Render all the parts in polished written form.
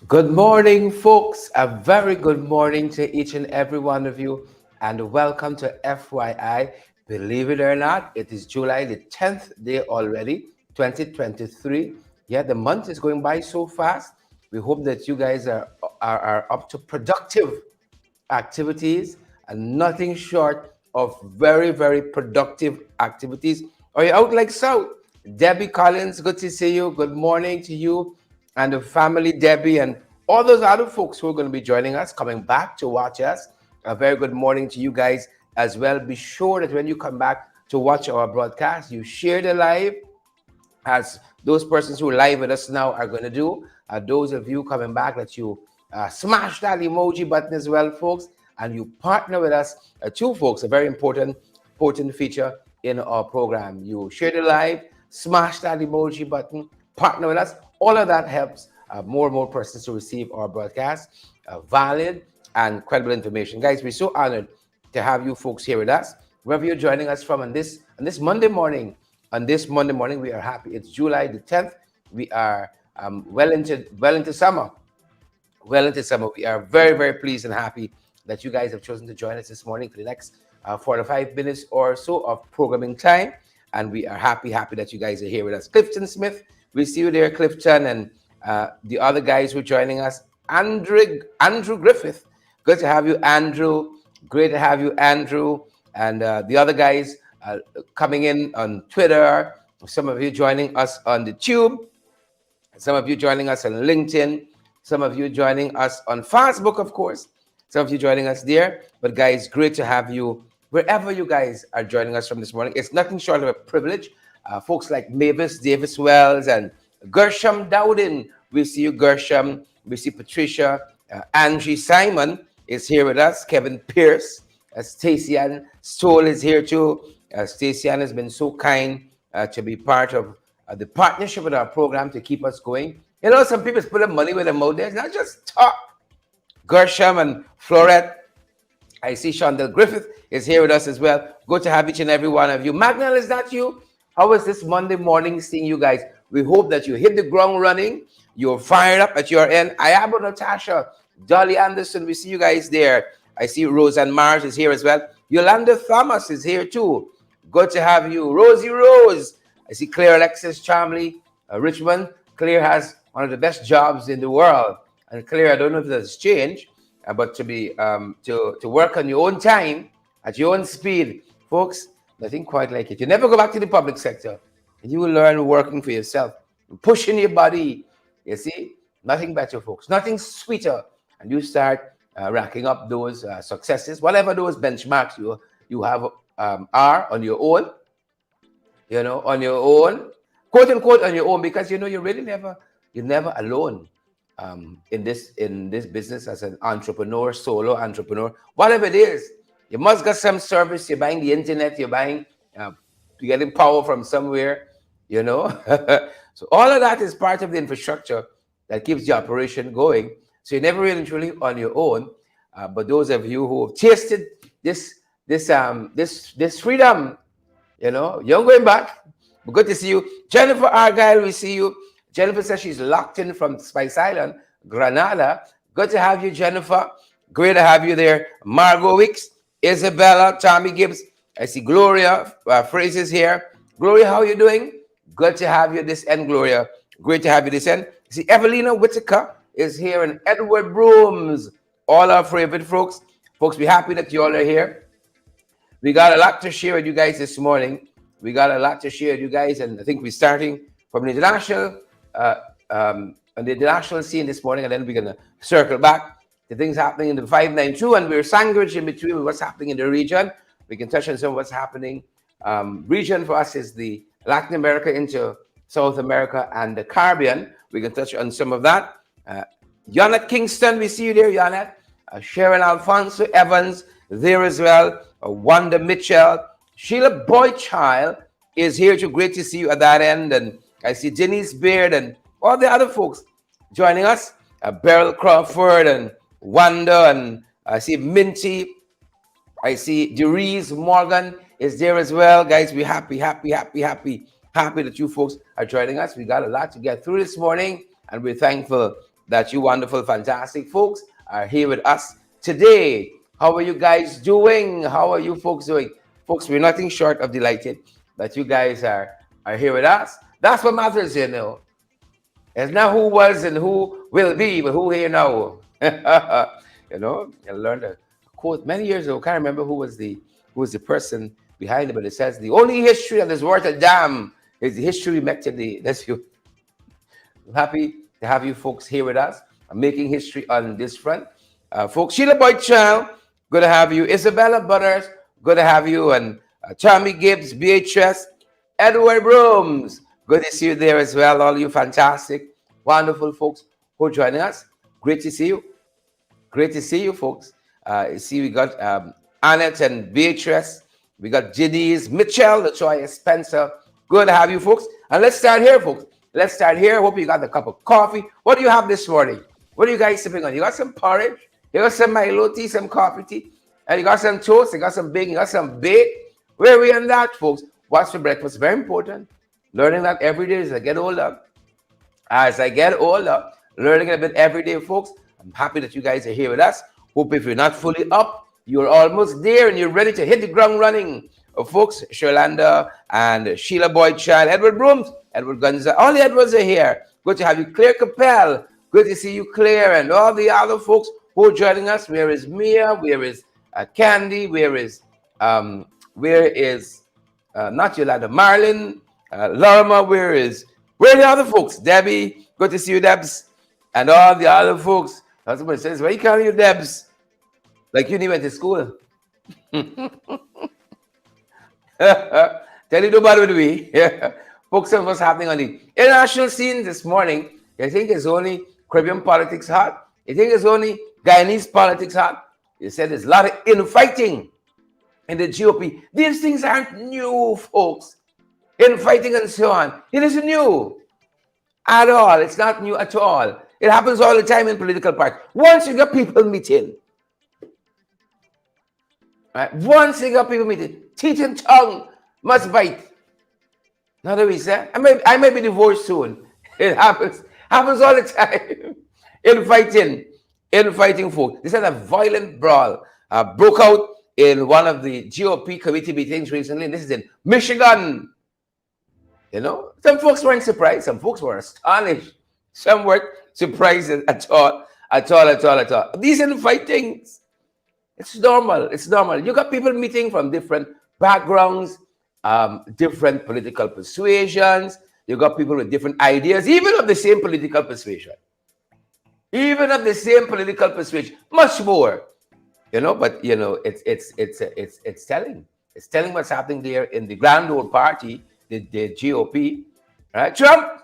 Good morning, folks. A very good morning to each and every one of you, and welcome to FYI. Believe it or not, it is July the 10th day already, 2023. Yeah, the month is going by so fast. We hope that you guys are up to productive activities and nothing short of very, very productive activities. Are you out like so? Debbie Collins, good to see you. Good morning to you and the family, Debbie, and all those other folks who are going to be joining us, coming back to watch us. A very good morning to you guys as well. Be sure that when you come back to watch our broadcast, you share the live as those persons who are live with us now are going to do. Those of you coming back, that you smash that emoji button as well, folks, and you partner with us. Two folks, a very important feature in our program. You share the live, smash that emoji button, partner with us. All of that helps more and more persons to receive our broadcast, valid and credible information. Guys, we're so honored to have you folks here with us. Wherever you're joining us from on this Monday morning, we are happy. It's July the 10th. We are well into summer. Well into summer. We are very, very pleased and happy that you guys have chosen to join us this morning for the next 45 minutes or so of programming time. And we are happy that you guys are here with us. Clifton Smith, we see you there, Clifton, and the other guys who are joining us. Andrew Griffith, good to have you, Andrew. Great to have you, Andrew, and the other guys coming in on Twitter. Some of you joining us on the Tube. Some of you joining us on LinkedIn. Some of you joining us on Facebook, of course. Some of you joining us there. But guys, great to have you wherever you guys are joining us from this morning. It's nothing short of a privilege. Folks like Mavis Davis Wells and Gershom Dowden. We see you, Gershom. We see Patricia. Angie Simon is here with us. Kevin Pierce. Stacey Ann Stoll is here too. Stacey Ann has been so kind to be part of the partnership with our program to keep us going. You know, some people put up money with them out there. It's not just talk. Gershom and Florette. I see Shondell Griffith is here with us as well. Good to have each and every one of you. Magnell, is that you? How was this Monday morning seeing you guys? We hope that you hit the ground running. You're fired up at your end. Ayabo Natasha, Dolly Anderson, we see you guys there. I see Roseanne Mars is here as well. Yolanda Thomas is here too. Good to have you. Rosie Rose. I see Claire Alexis Charmley, Richmond. Claire has one of the best jobs in the world. And Claire, I don't know if that's changed, but to be to work on your own time, at your own speed, folks, nothing quite like it. You never go back to the public sector. You will learn working for yourself, pushing your body. You see, nothing better, folks. Nothing sweeter. And you start racking up those successes, whatever those benchmarks you have are on your own. You know, on your own, quote unquote, on your own, because you know you're never alone in this business as an entrepreneur, solo entrepreneur, whatever it is. You must get some service. You're buying the internet. You're getting power from somewhere. You know, so all of that is part of the infrastructure that keeps the operation going. So you're never really truly on your own. But those of you who have tasted this freedom, you know, you're going back. But good to see you. Jennifer Argyle, we see you. Jennifer says she's locked in from Spice Island, Granada. Good to have you, Jennifer. Great to have you there. Margot Wicks, Isabella, Tommy Gibbs. I see Gloria Phrases here. Gloria, how are you doing? Good to have you this end, Gloria. Great to have you this end. See, Evelina Whitaker is here, and Edward Brooms. All our favorite folks. Folks, we're happy that you all are here. We got a lot to share with you guys this morning. We got a lot to share with you guys, and I think we're starting from the international on the international scene this morning, and then we're gonna circle back to things happening in the 592, and we're sandwiched in between what's happening in the region. We can touch on some of what's happening. Region for us is the Latin America into South America and the Caribbean. We can touch on some of that. Yonette Kingston, we see you there, Yonette. Sharon Alfonso Evans there as well. Wanda Mitchell. Sheila Boychild is here too. Great to see you at that end. And I see Denise Beard and all the other folks joining us. Beryl Crawford and Wanda, and I see Minty. I see Derice Morgan is there as well. Guys, we're happy that you folks are joining us. We got a lot to get through this morning, and we're thankful that you wonderful, fantastic folks are here with us today. How are you guys doing? How are you folks doing? Folks, we're nothing short of delighted that you guys are here with us. That's what matters, you know. It's not who was and who will be, but who here now. You know, I learned a quote many years ago. Can't remember who was the person behind it, but it says the only history that is worth a damn is the history we make today. That's you. I'm happy to have you folks here with us. I'm making history on this front. Folks, Sheila Boyd Child, good to have you. Isabella Butters, good to have you. And Tommy Gibbs, Beatrice, Edward Brooms, good to see you there as well. All you fantastic, wonderful folks who are joining us. Great to see you. Great to see you, folks. See, we got Annette and Beatrice. We got Janice, Mitchell, Latoya, Spencer. Good to have you, folks. And let's start here, folks. Let's start here. Hope you got a cup of coffee. What do you have this morning? What are you guys sipping on? You got some porridge? You got some Milo tea, some coffee tea? And you got some toast? You got some bacon? You got some bake? Where are we on that, folks? What's for breakfast? Very important. Learning that every day as I get older. As I get older, learning a bit every day, folks. I'm happy that you guys are here with us. Hope if you're not fully up, you're almost there and you're ready to hit the ground running. Folks, Sherlanda and Sheila Boyd Child, Edward Brooms, Edward Gunza, all the Edwards are here. Good to have you. Claire Capel, good to see you, Claire, and all the other folks who are joining us. Where is Mia? Where is Candy? Where is not Yolanda, Marlin, Lorma? Where are the other folks? Debbie, good to see you, Debs, and all the other folks. Somebody says, why are you calling you Debs? Like you went to school. Tell you nobody with me. Folks, what's happening on the international scene this morning? You think it's only Caribbean politics hot? You think it's only Guyanese politics hot? You said there's a lot of infighting in the GOP. These things aren't new, folks. Infighting and so on. It isn't new at all. It's not new at all. It happens all the time in political parties. Once you got people meeting, right? Once you got people meeting, teeth and tongue must bite. Not that we say. I may be divorced soon. It happens all the time. Infighting folks. They said a violent brawl broke out in one of the GOP committee meetings recently. This is in Michigan. You know, some folks weren't surprised. Some folks were astonished. Some weren't surprised at all. These infightings, it's normal. It's normal. You got people meeting from different backgrounds, different political persuasions. You got people with different ideas, even of the same political persuasion. Much more. You know, but you know, it's telling. It's telling what's happening there in the grand old party, the GOP. Right? Trump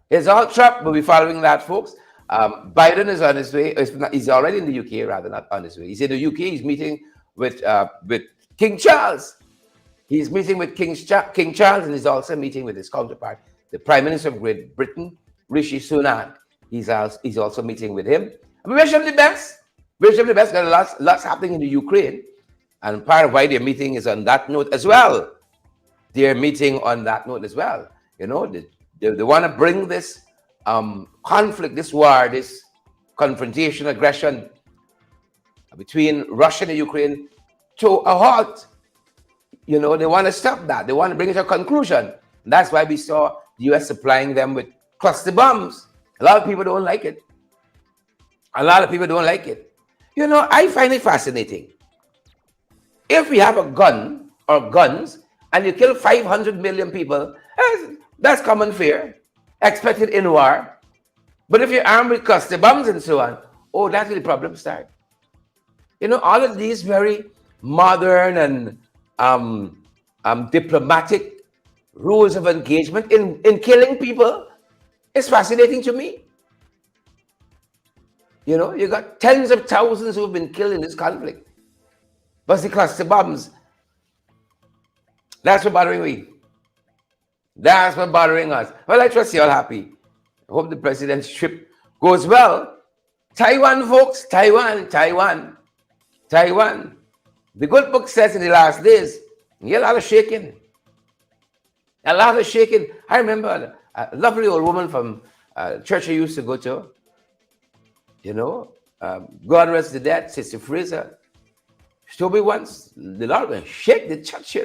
is all Trump. We'll be following that, folks. Biden is on his way. He's already in the UK, rather, not on his way. He's in the UK. He's meeting with King Charles. He's meeting with King Charles, and he's also meeting with his counterpart, the Prime Minister of Great Britain, Rishi Sunak. He's also meeting with him. And we wish him the best. Got lots happening in the Ukraine, and part of why they're meeting is on that note as well. You know, they want to bring this conflict, this war, this confrontation, aggression between Russia and Ukraine to a halt. You know, they want to stop that. They want to bring it to a conclusion. And that's why we saw the U.S. supplying them with cluster bombs. A lot of people don't like it. You know, I find it fascinating. If we have a gun or guns and you kill 500 million people, that's common fare, expected in war. But if you're armed with cluster bombs and so on, that's where the problem starts. You know, all of these very modern and diplomatic rules of engagement in killing people is fascinating to me. You know, you got tens of thousands who have been killed in this conflict. But the cluster bombs, that's what bothering me. That's what bothering us. Well, I trust you're all happy. I hope the president's trip goes well. Taiwan, folks, Taiwan. The good book says in the last days, you get a lot of shaking. I remember a lovely old woman from church I used to go to, God rest the dead, Sister Fraser. She told me once, the Lord will shake the church,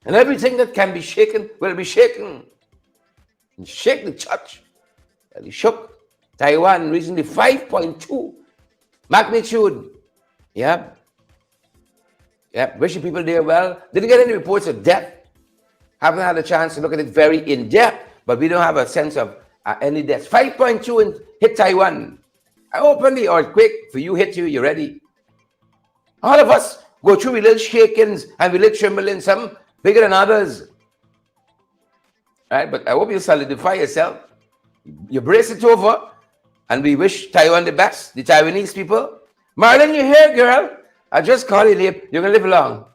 And everything that can be shaken will be shaken. And shake the church. And he shook Taiwan recently, 5.2 magnitude. Yeah. Wishing people there well. Didn't get any reports of death. Haven't had a chance to look at it very in depth, but we don't have a sense of any deaths. 5.2 and hit Taiwan. I open the earthquake. For you, hit you, you're ready. All of us go through, we little shakings and we little trembling, some bigger than others. Right? But I hope you solidify yourself. You brace it over, and we wish Taiwan the best, the Taiwanese people. Marlon, you're here, girl. I just called you, Liam. You're going to live long.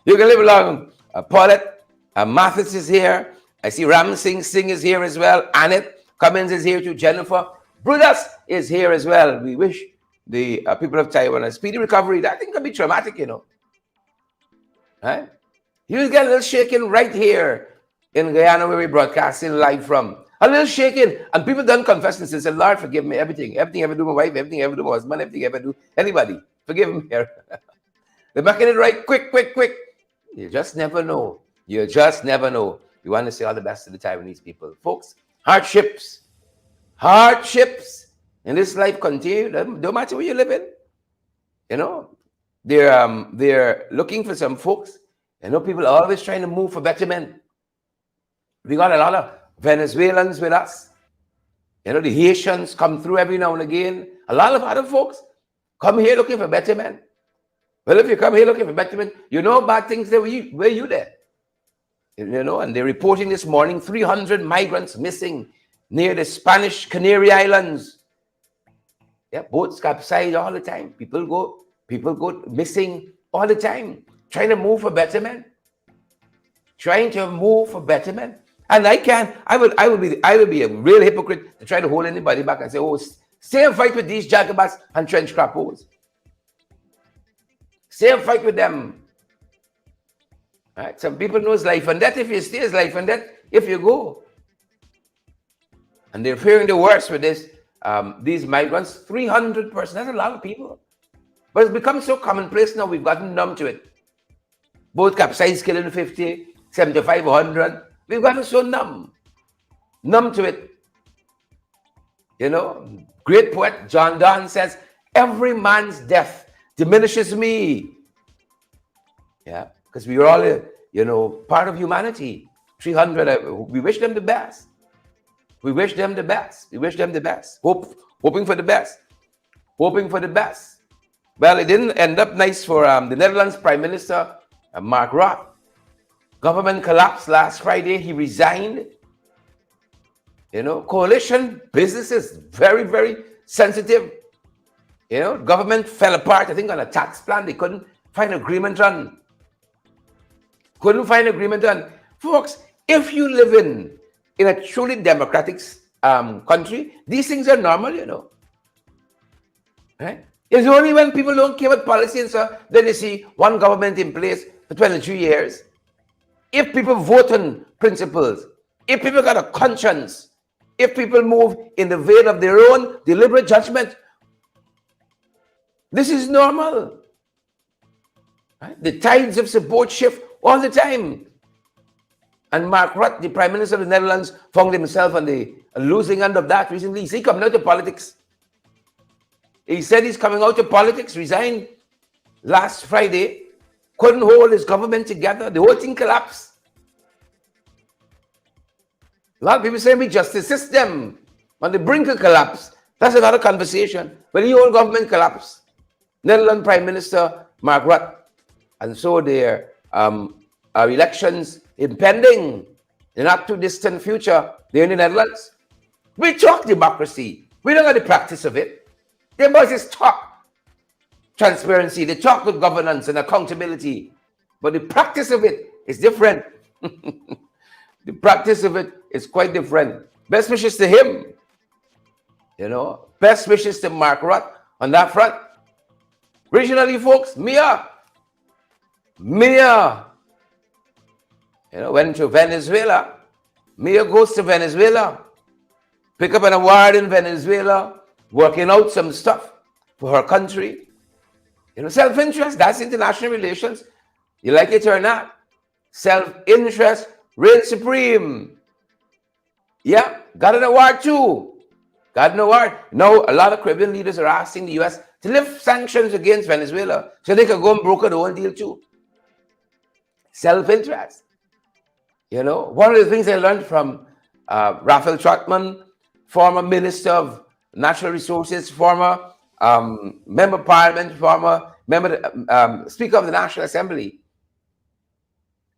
You're going to live long. Paulette, Mathis is here. I see Ram Singh is here as well. Annette Cummins is here too. Jennifer Brudas is here as well. We wish the people of Taiwan a speedy recovery. That thing can be traumatic, Right? You get a little shaking right here in Guyana, where we're broadcasting live from. A little shaking, and people done confess and say, Lord, forgive me everything. Everything I ever do my wife, everything I ever do my husband, everything I ever do anybody. Forgive him here. They're making it right quick. You just never know. You just never know. We want to say all the best to the Taiwanese people. Folks, hardships in this life continue. Don't matter where you live in. They're looking for some folks. People are always trying to move for betterment. We got a lot of Venezuelans with us. The Haitians come through every now and again. A lot of other folks come here looking for betterment. Well, if you come here looking for betterment, bad things there where you there. And they're reporting this morning 300 migrants missing near the Spanish Canary Islands. Yeah, boats capsize all the time. People go missing all the time, trying to move for betterment. And I would be a real hypocrite to try to hold anybody back and say, oh, stay and fight with these Jacobats and trench crappos. Stay and fight with them. Right? Some people know it's life and death. If you stay, it's life and death if you go. And they're fearing the worst with this. These migrants, 300 persons. That's a lot of people. But it's become so commonplace now, we've gotten numb to it. Both capsize, killing 50, 75, 100. We've gotten so numb to it. Great poet John Donne says, every man's death diminishes me. Yeah, because we are all, part of humanity. 300, we wish them the best. Hoping for the best. Well, it didn't end up nice for the Netherlands Prime Minister, Mark Rutte. Government collapsed last Friday. He resigned. Coalition businesses, very, very sensitive. Government fell apart, I think, on a tax plan they couldn't find agreement on. Folks, if you live in a truly democratic country, these things are normal, Right? It's only when people don't care about policy and so then you see one government in place for 23 years. If people vote on principles, if people got a conscience, if people move in the vein of their own deliberate judgment, this is normal. Right? The tides of support shift all the time. And Mark Rutte, the Prime Minister of the Netherlands, found himself on the losing end of that recently. He's coming out of politics. He said he's coming out of politics, resigned last Friday, couldn't hold his government together. The whole thing collapsed. A lot of people say the justice system on the brink of collapse. That's another conversation. But the whole government collapsed. Netherlands Prime Minister Mark Rutte. And so there are elections impending in not too distant future there in the Netherlands. We talk democracy. We don't have the practice of it. They must just talk transparency. They talk good governance and accountability. But the practice of it is different. The practice of it is quite different. Best wishes to him. Best wishes to Mark Rutte on that front. Regionally, folks, Mia. Went to Venezuela. Mia goes to Venezuela, pick up an award in Venezuela, working out some stuff for her country. Self-interest, that's international relations. You like it or not? Self-interest reigns supreme. Yeah, got an award too. Got an award. Now, a lot of Caribbean leaders are asking the U.S. to lift sanctions against Venezuela so they can go and broker the whole deal too. Self-interest. One of the things I learned from Raphael Trotman, former Minister of Natural Resources, former Member of Parliament, former member, Speaker of the National Assembly,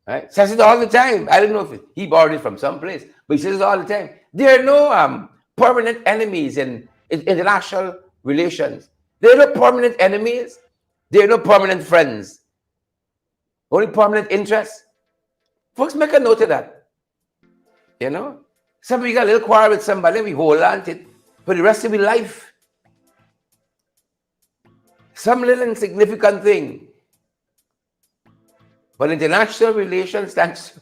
right? Says it all the time. I don't know if he borrowed it from someplace, but he says it all the time. There are no permanent enemies in international relations. There are no permanent enemies. There are no permanent friends. Only permanent interests. Folks, make a note of that. Somebody got a little quarrel with somebody, we hold on to it for the rest of your life. Some little insignificant thing. But international relations, thanks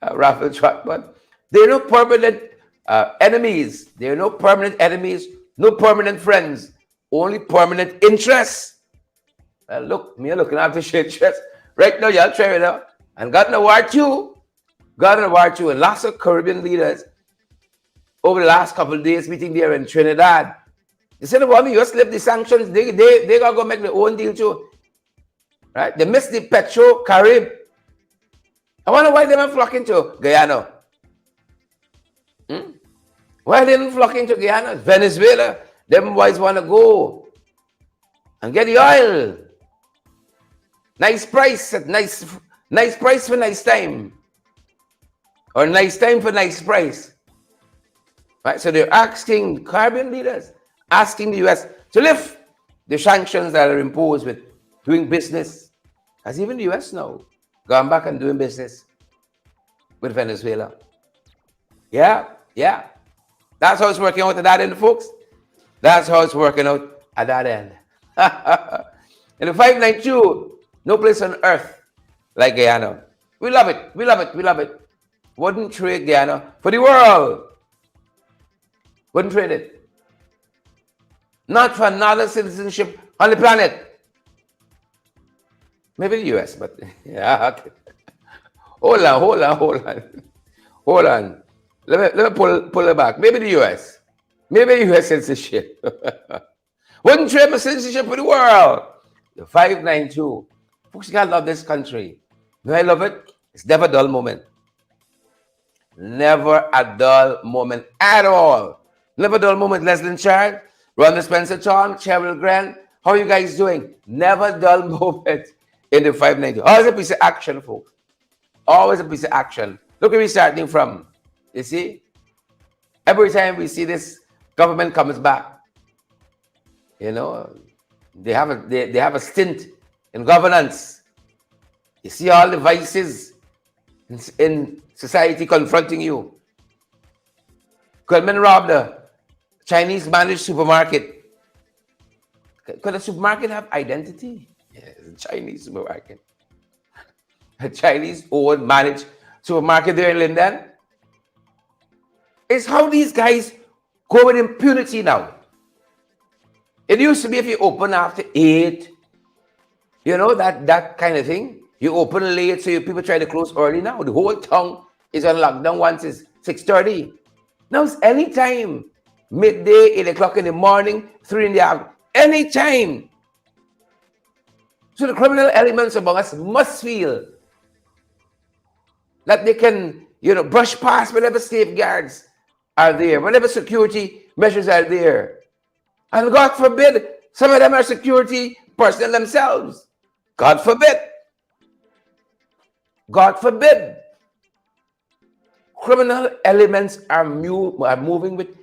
Raphael Trotman, there are no permanent enemies. There are no permanent enemies, no permanent friends, only permanent interests. Look, me looking after your interest. Right now, y'all try it out. And got an award too. And lots of Caribbean leaders over the last couple of days meeting there in Trinidad. They said, well, the US lift the sanctions, they gotta go make their own deal too. Right? They missed the Petro Carib. I wonder why they weren't flocking to Guyana. Why they didn't flock into Guyana? Venezuela. Them boys want to go and get the oil. Nice price, nice price for nice time. Or nice time for nice price. Right? So they're asking Caribbean leaders, asking the US to lift the sanctions that are imposed with doing business. As even the US now gone back and doing business with Venezuela. Yeah. That's how it's working out at that end, folks. That's how it's working out at that end. In the 592, no place on earth like Guyana. We love it. Wouldn't trade Guyana for the world. Wouldn't trade it. Not for another citizenship on the planet. Maybe the US, but yeah, okay. Hold on. Let me pull it back. Maybe the US. Maybe US citizenship. Wouldn't trade for citizenship for the world. The 592. Folks, you gotta love this country. Do I love it? It's never a dull moment. Never a dull moment at all. Never a dull moment. Leslie Chard, Rhonda Spencer Tom, Cheryl Grant. How are you guys doing? Never a dull moment in the 592. Always a piece of action, folks. Always a piece of action. Look where we're starting from. You see? Every time we see this government comes back, they have a stint in governance. You see all the vices in society confronting you. Coleman robbed a Chinese managed supermarket. Could a supermarket have identity? Yeah, it's a Chinese supermarket. A Chinese owned managed supermarket there in Linden. It's how these guys go with impunity now. It used to be if you open after 8, that kind of thing. You open late, so people try to close early now. The whole town is on lockdown once it's 6:30. Now it's any time. Midday, 8 o'clock in the morning, 3 in the afternoon. Any time. So the criminal elements among us must feel that they can, brush past whatever safeguards are there, whatever security measures are there. And God forbid, some of them are security personnel themselves. God forbid. God forbid. Criminal elements are moving with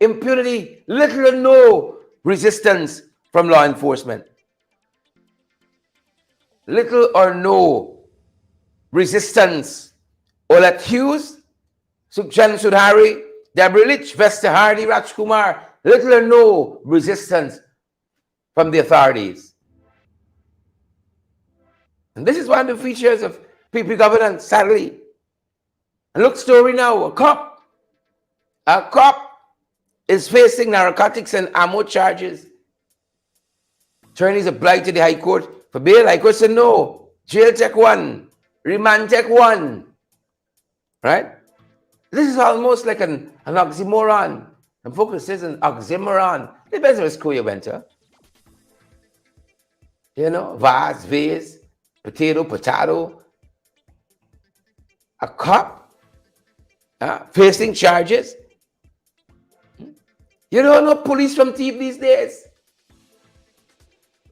impunity, little or no resistance from law enforcement. Little or no resistance. Olet Hughes, Sukhjan Sudhari, Deborah Lich, Vesta Hardy, Rajkumar, little or no resistance from the authorities. And this is one of the features of PP governance, sadly. And look, story now, a cop is facing narcotics and ammo charges. Attorneys applied to the High Court for bail. High Court said no. Jail check 1. Remand check 1. Right? This is almost like an oxymoron. And folks says an oxymoron. Depends on what school you went to. You know, vase, potato. A cop facing charges. You don't know police from thief these days.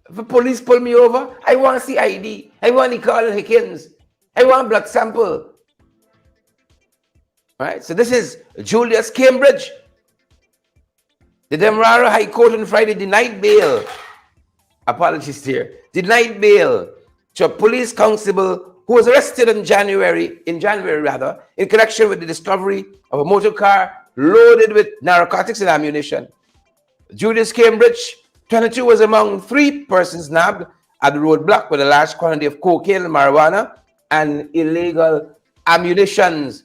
If the police pull me over, I want to see ID. I want to call Hickens. I want blood sample. Right? So this is Julius Cambridge. The Demerara High Court on Friday denied bail. Apologies here. Denied bail to a police constable who was arrested in January, in connection with the discovery of a motor car loaded with narcotics and ammunition. Julius Cambridge, 22, was among 3 persons nabbed at the roadblock with a large quantity of cocaine and marijuana and illegal ammunitions.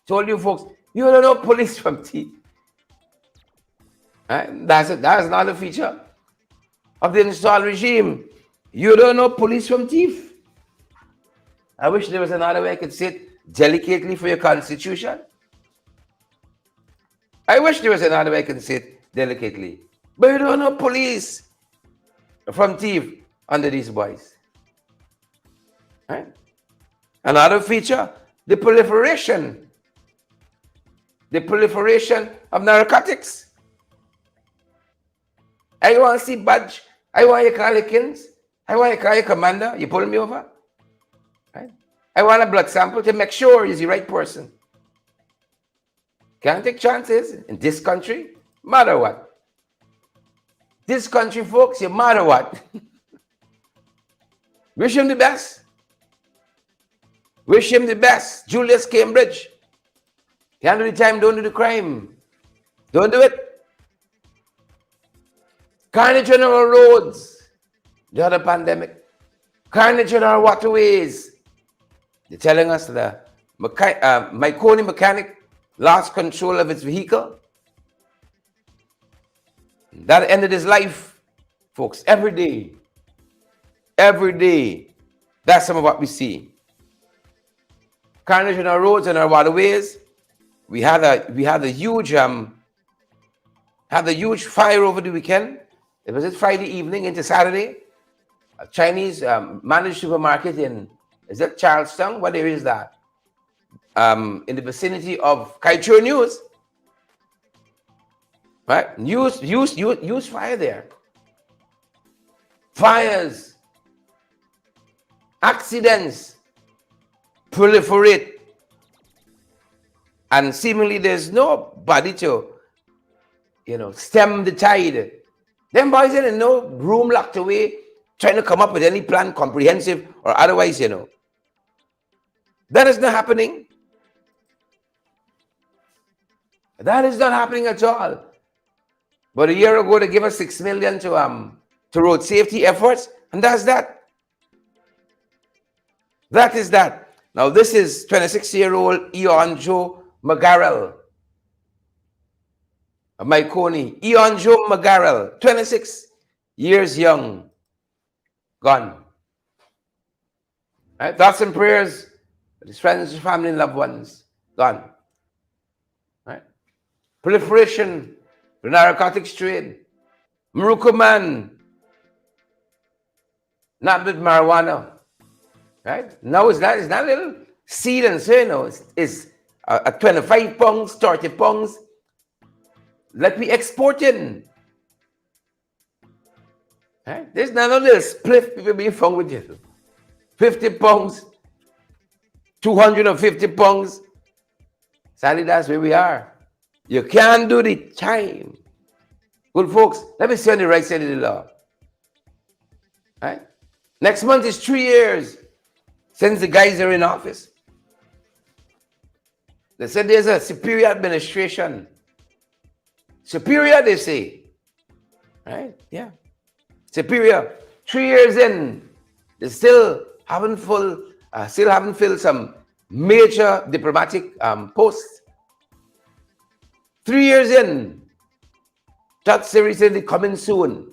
Told you folks, you don't know police from thief. Right? That's not a feature of the installed regime. You don't know police from thief. I wish there was another way I could say it delicately for your constitution. I wish there was another way I could say it delicately. But you don't know police from thief under these boys. Right? Another feature, the proliferation of narcotics. I want to see badge. I want you to call Hickens. I want you to call your commander. You pull me over. Right? I want a blood sample to make sure he's the right person. Can't take chances in this country, matter what. This country, folks, no matter what. Wish him the best. Wish him the best. Julius Cambridge. Can't do the time, don't do the crime. Don't do it. Carnage on our roads. The other pandemic. Carnage on our waterways. They're telling us the Myconi mechanic lost control of its vehicle. That ended his life, folks. Every day. Every day. That's some of what we see. Carnage on our roads and our waterways. We had a huge fire over the weekend. It was Friday evening into Saturday. A Chinese managed supermarket in, is that Charlestown? What area is that? In the vicinity of Kaieteur News. Right? Use fire there. Fires. Accidents proliferate. And seemingly there's nobody to, stem the tide. Them boys in no room locked away, trying to come up with any plan, comprehensive or otherwise, That is not happening. That is not happening at all. But a year ago, they gave us $6 million to road safety efforts, and that's that. That is that. Now, this is 26-year-old Eon Joe McGarrell of Myconi. Eon Joe McGarrell, 26 years young, gone. Right? Thoughts and prayers with his friends, his family, and loved ones, gone. Right? Proliferation, the narcotics trade, Maruka man, not with marijuana. Right? Now it's not a little seed and say, it's at 25 pounds, 30 pounds. Let me export it. Right? There's not a little spliff people being found with you. 50 pounds, 250 pounds. Sadly, that's where we are. You can't do the time. Good folks, let me see on the right side of the law. Right? Next month is 3 years since the guys are in office. They said there's a superior administration. Superior, they say. Right? Yeah. Superior. 3 years in, they still haven't filled some major diplomatic posts. 3 years in, that series is coming soon.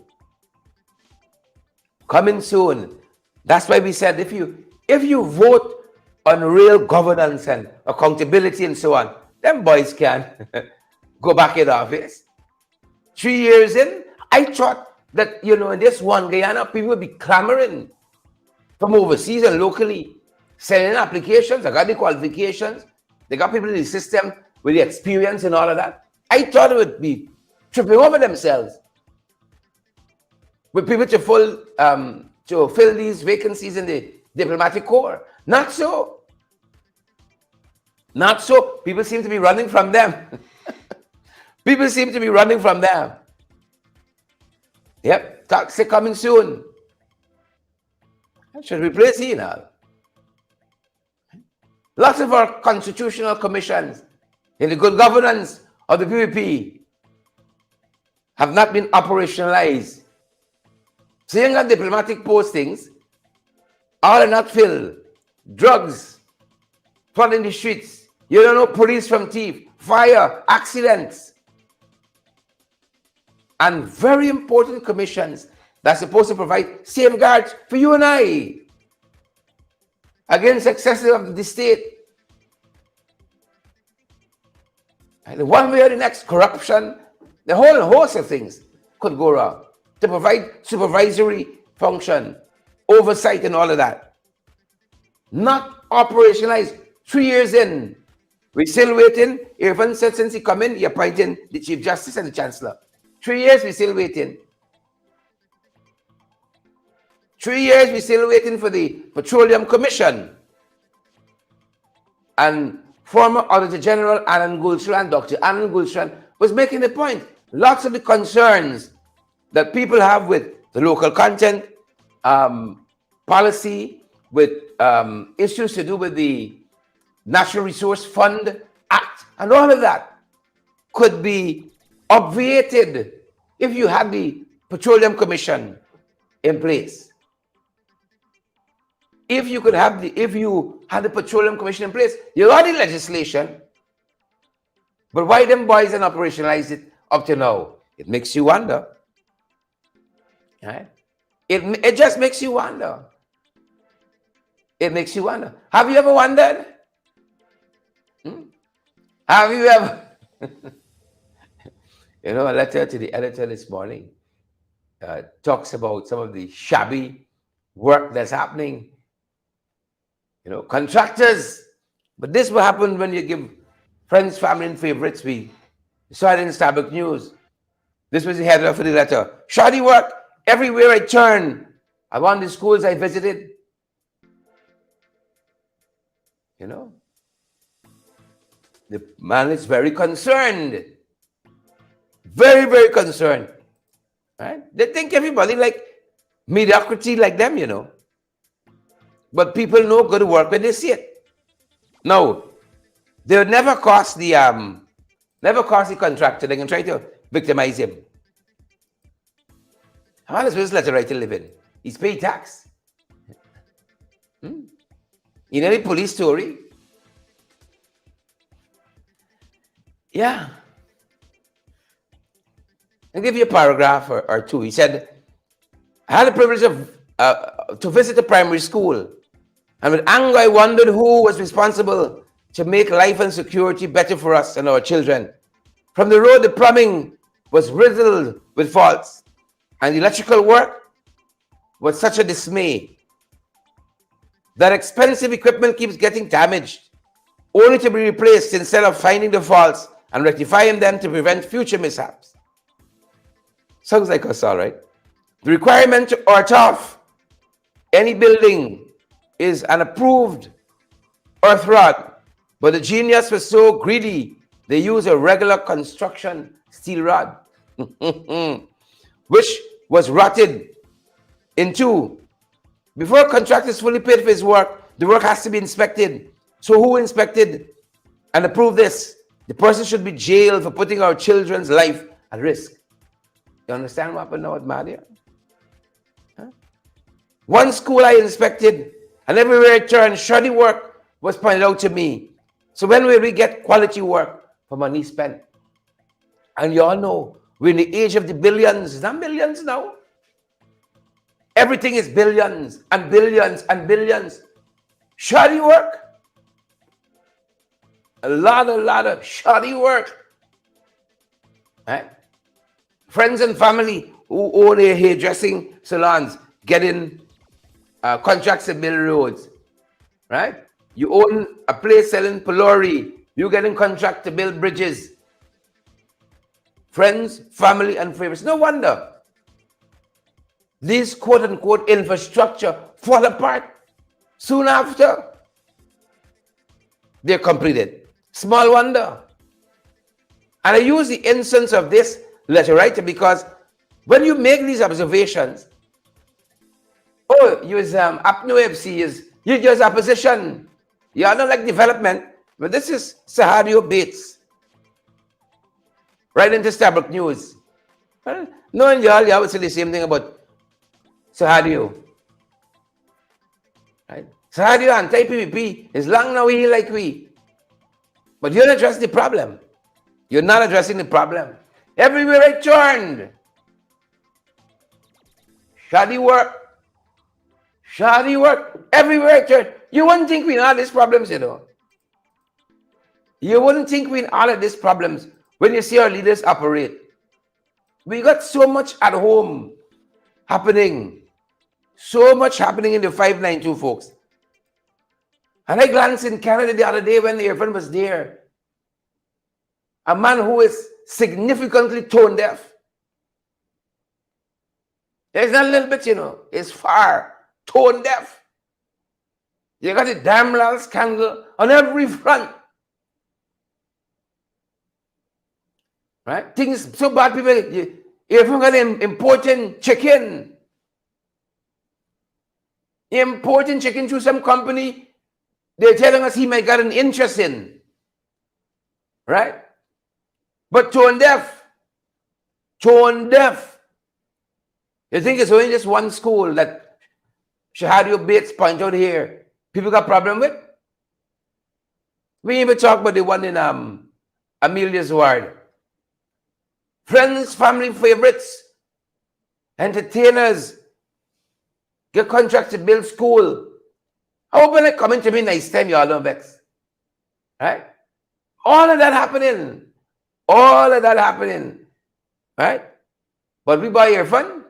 Coming soon. That's why we said if you vote on real governance and accountability and so on, them boys can go back in office. 3 years in, I thought that, in this one Guyana, people would be clamoring from overseas and locally, sending applications. I got the qualifications. They got people in the system with the experience and all of that. I thought it would be tripping over themselves with people to fill these vacancies in the diplomatic corps. Not so. Not so. People seem to be running from them. People seem to be running from them. Yep, taxi coming soon. Should replace he now. Lots of our constitutional commissions in the good governance of the PPP have not been operationalized. So you got diplomatic postings, all are not filled. Drugs, flooding the streets. You don't know police from thief, fire, accidents. And very important commissions that's supposed to provide safeguards for you and I against excesses of the state. And one way or the next, corruption, the whole host of things could go wrong to provide supervisory function, oversight, and all of that. Not operationalized. 3 years in, we're still waiting. Irfan said since he come in, he appointed the Chief Justice and the Chancellor. 3 years, we're still waiting. 3 years, we're still waiting for the Petroleum Commission. And former Auditor General Alan Gouldshan, Dr. Alan Gouldshan, was making the point. Lots of the concerns that people have with the local content policy, with issues to do with the Natural Resource Fund Act, and all of that could be obviated if you had the Petroleum Commission in place. If you had the Petroleum Commission in place, you got the legislation, but why them boys didn't operationalize it up to now? It makes you wonder. Right? It just makes you wonder. It makes you wonder. Have you ever wondered? Have you ever? A letter to the editor this morning talks about some of the shabby work that's happening. Contractors. But this will happen when you give friends, family, and favorites. We saw it in Starbucks News. This was the header for the letter. Shoddy work everywhere I turn. I want the schools I visited. The man is very concerned. Very, very concerned. Right? They think everybody like mediocrity like them, But people know good work when they see it. No, they would never cost the contractor. They can try to victimize him. How does this letter writer live in? He's paid tax. In any police story? Yeah. I'll give you a paragraph or two. He said, I had the privilege to visit a primary school. And with anger, I wondered who was responsible to make life and security better for us and our children. From the road, the plumbing was riddled with faults. And the electrical work was such a dismay. That expensive equipment keeps getting damaged, only to be replaced instead of finding the faults and rectifying them to prevent future mishaps. Sounds like us, all right. The requirement to earth off any building is an approved earth rod, but the genius was so greedy, they use a regular construction steel rod, which was rotted in two. Before a contractor is fully paid for his work, the work has to be inspected. So who inspected and approved this? The person should be jailed for putting our children's life at risk. You understand what happened now at Madia? Huh? One school I inspected, and everywhere I turned, shoddy work was pointed out to me. So when will we get quality work for money spent? And you all know, we're in the age of the billions. It's not millions now. Everything is billions and billions and billions. Shoddy work. A lot of shoddy work. Right? Friends and family who own their hairdressing salons getting contracts to build roads. Right? You own a place selling pylori. You getting contract to build bridges. Friends, family, and favorites. No wonder these quote-unquote infrastructure fall apart soon after they're completed. Small wonder. And I use the instance of this letter writer because when you make these observations, oh, you is apno FC, you just opposition. You don't like development, but this is Sahadio Bates. Right into Starbucks News. Well, knowing y'all, you would say the same thing about Sahadio. Right? Sahadio anti-PPP is long now we like we. But you don't address the problem. You're not addressing the problem. Everywhere I turned. Shoddy work. Shoddy work. Everywhere I turned. You wouldn't think we had these problems, you know. You wouldn't think we all of these problems when you see our leaders operate. We got so much at home happening. So much happening in the 592 folks. And I glanced in Canada the other day when the airplane was there. A man who is significantly tone deaf. It's not a little bit, you know. It's far tone deaf. You got a damn little scandal on every front. Right? Things so bad, people, if you're going to importing chicken through some company, they're telling us he might got an interest in. Right? But tone deaf. You think it's only just one school that Shahadio Bates point out here people got problem with? We even talk about the one in Amelia's ward. Friends, family, favorites, entertainers, get contracts to build school. How about it coming to me next time, y'all don't vex? Right? All of that happening. Right? But we buy your fun.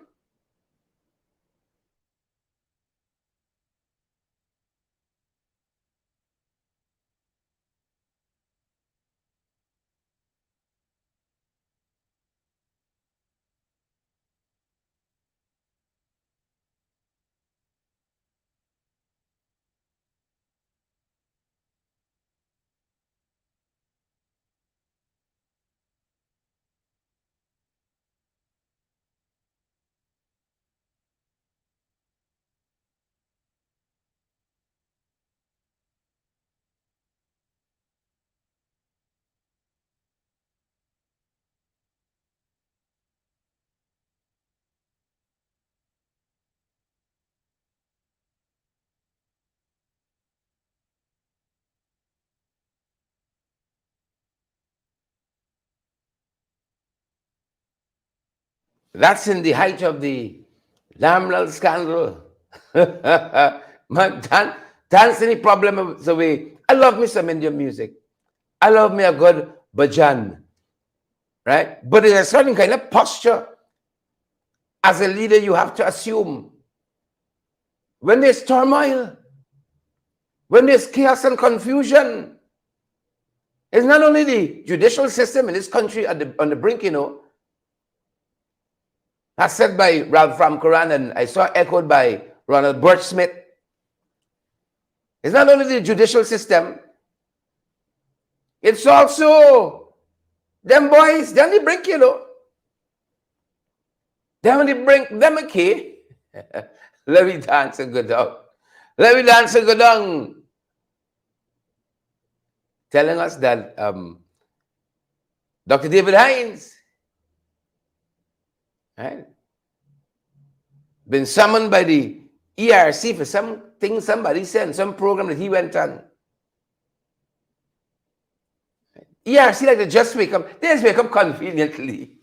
That's in the height of the Lamlal scandal. Man, dance any problem away. I love me some Indian music. I love me a good bhajan. Right? But there's a certain kind of posture as a leader you have to assume. When there's turmoil, when there's chaos and confusion, it's not only the judicial system in this country on the brink, you know. That's said by Ralph Ramkaran, and I saw echoed by Ronald Birch Smith. It's not only the judicial system, it's also them boys, they're on the brink, you know. They're on the brink, them okay. Let me dance and go down. Let me dance and go down. Telling us that Dr. David Hines, right, been summoned by the ERC for something somebody said, some program that he went on. ERC, like, they just wake up. They just wake up conveniently.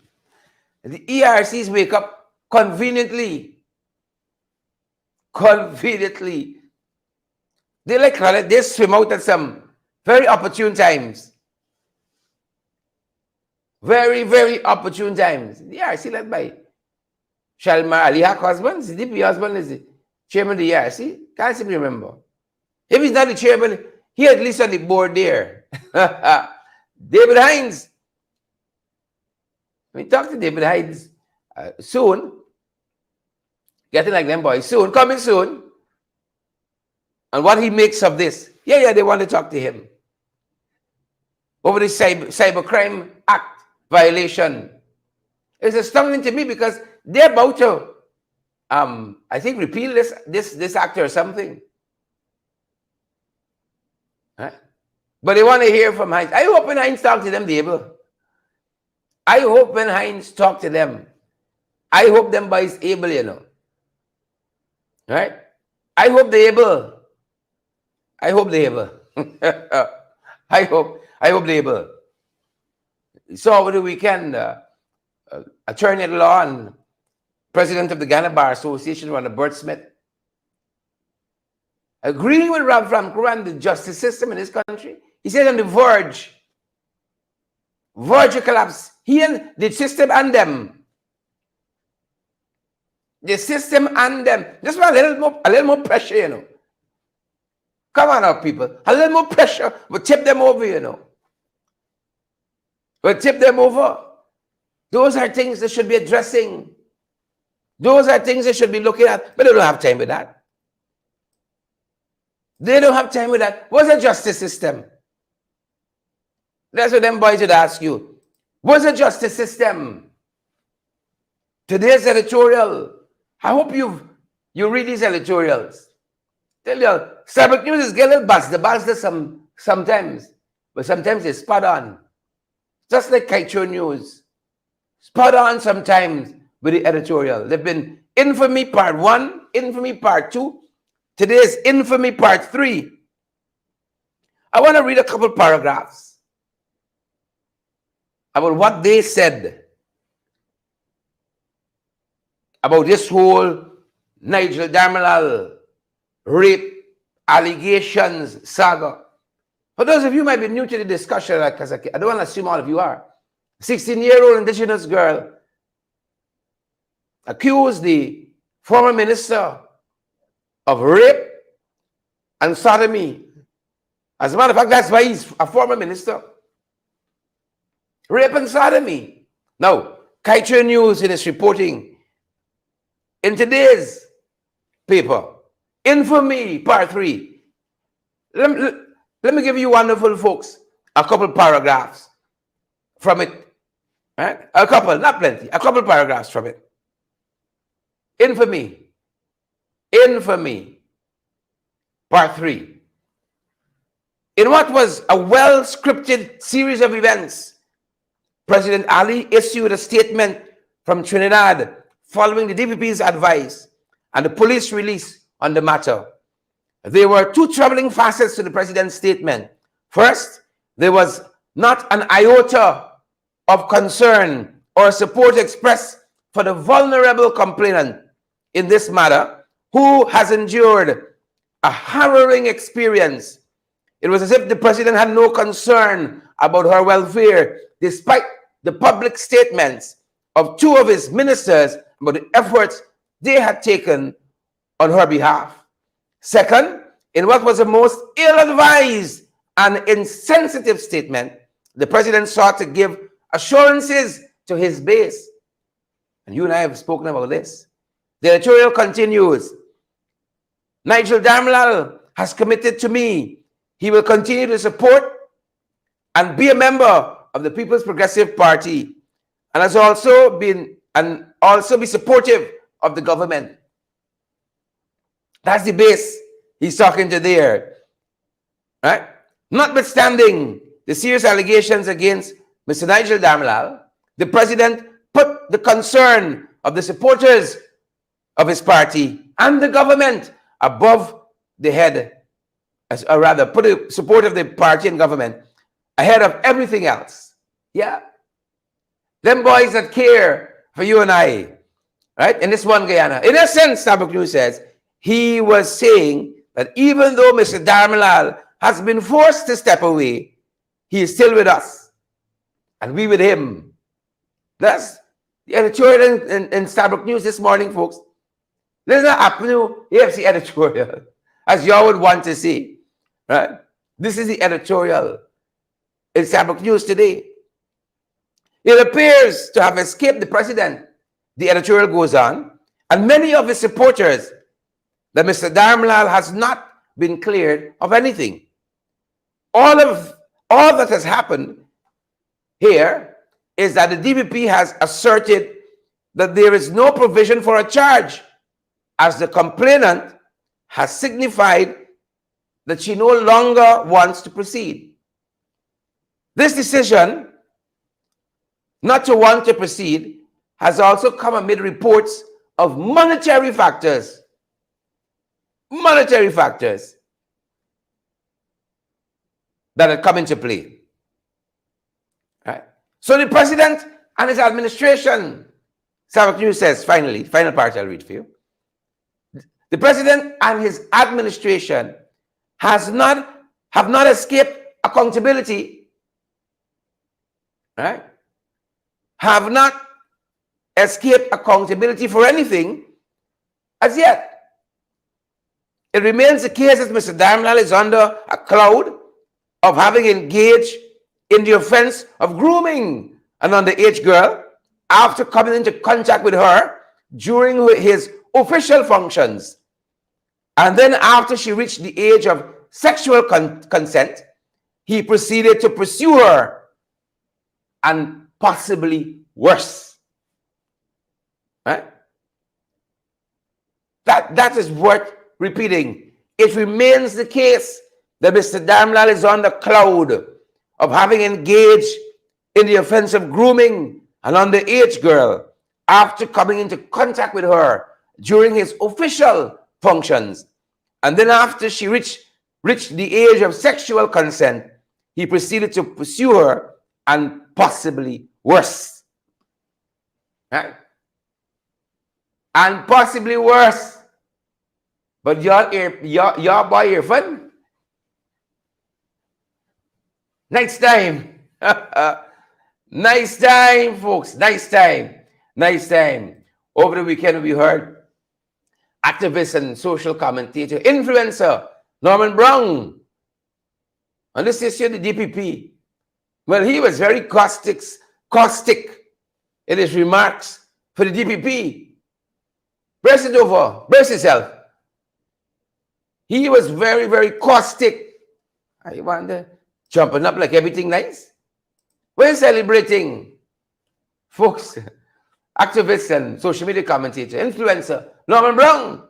The ERCs wake up conveniently. Conveniently. They swim out at some very opportune times. Very, very opportune times. The ERC led by Shalmar Ali Haq husband. Is the DP husband is the chairman of the ERC? Can't simply remember. If he's not the chairman, he at least on the board there. David Hines. We talk to David Hines soon. Getting like them boys soon. Coming soon. And what he makes of this. Yeah, they want to talk to him. Over the Cybercrime Act violation. It's astounding to me because they're about to, I think, repeal this act or something. Huh? But they want to hear from Hines. I hope when Hines talk to them, they able. I hope when Hines talk to them, I hope them boys able, you know. Right? I hope they able. I hope they able. I hope they able. So over the weekend, attorney at law and president of the Ghana Bar Association, Bert Smith, agreeing with Rob Franco and the justice system in this country. He said on the verge of collapse. He and the system and them. The system and them. Just want a little more pressure, you know. Come on now, people. A little more pressure will tip them over, you know. Will tip them over. Those are things they should be addressing. Those are things they should be looking at. But they don't have time with that. They don't have time with that. What's the justice system? That's what them boys would ask you. What's the justice system? Today's editorial. I hope you read these editorials. Tell you, Starbuck News is getting the sometimes. But sometimes it's spot on. Just like Kaito News. Spot on sometimes with the editorial. They've been Infamy Part 1, Infamy Part 2. Today's Infamy Part 3. I want to read a couple paragraphs about what they said about this whole Nigel Darmalal rape allegations saga. For those of you who might be new to the discussion, because I don't want to assume all of you are. 16-year-old indigenous girl accused the former minister of rape and sodomy. As a matter of fact, that's why he's a former minister. Rape and sodomy. Now, Kaito News in its reporting in today's paper, Infamy Part 3. Let me give you wonderful folks a couple paragraphs from it. Right? A couple, not plenty, a couple paragraphs from it. Infamy. Infamy. Part 3. In what was a well-scripted series of events, President Ali issued a statement from Trinidad following the DPP's advice and the police release on the matter. There were two troubling facets to the president's statement. First, there was not an iota of concern or support expressed for the vulnerable complainant in this matter who has endured a harrowing experience. It was as if the president had no concern about her welfare, despite the public statements of two of his ministers about the efforts they had taken on her behalf. Second, in what was the most ill-advised and insensitive statement, the president sought to give assurances to his base. And you and I have spoken about this. The editorial continues. Nigel Darmalal has committed to me. He will continue to support and be a member of the People's Progressive Party, and has also been be supportive of the government. That's the base he's talking to there. Right? Notwithstanding the serious allegations against Mr. Nigel Darmalal, the president put the concern of the supporters of his party and the government above the head, or rather, put the support of the party and government ahead of everything else. Yeah. Them boys that care for you and I, right? In this one Guyana. In essence, Tabaklu says, he was saying that even though Mr. Dharmalal has been forced to step away, he is still with us. And we with him. That's the editorial in Starbuck News this morning, folks. There's not up to AFC editorial, as y'all would want to see. Right? This is the editorial in Starbuck News today. It appears to have escaped the president. The editorial goes on, and many of his supporters that Mr. Dharmalal has not been cleared of anything. All that has happened here is that the DPP has asserted that there is no provision for a charge, as the complainant has signified that she no longer wants to proceed. This decision not to want to proceed has also come amid reports of monetary factors that had come into play. Right? So the president and his administration, Savak News says, finally, final part I'll read for you. The president and his administration have not escaped accountability, right? Have not escaped accountability for anything as yet. It remains the case that Mr. Dharmalal is under a cloud of having engaged in the offense of grooming an underage girl after coming into contact with her during his official functions. And then after she reached the age of sexual consent, he proceeded to pursue her, and possibly worse. Right? That is worth repeating. It remains the case that Mr. Dharmalal is on the cloud of having engaged in the offense of grooming an underage girl after coming into contact with her during his official functions. And then after she reached the age of sexual consent, he proceeded to pursue her, and possibly worse. Right? And possibly worse. But y'all buy your fun. Next time. Nice time, folks. Nice time. Over the weekend, we heard activist and social commentator, influencer, Norman Brown, on this issue of the DPP. Well, he was very caustic in his remarks for the DPP. Brace yourself. He was very, very caustic. I wonder, jumping up like everything nice. We're celebrating, folks, activist and social media commentator, influencer, Norman Brown.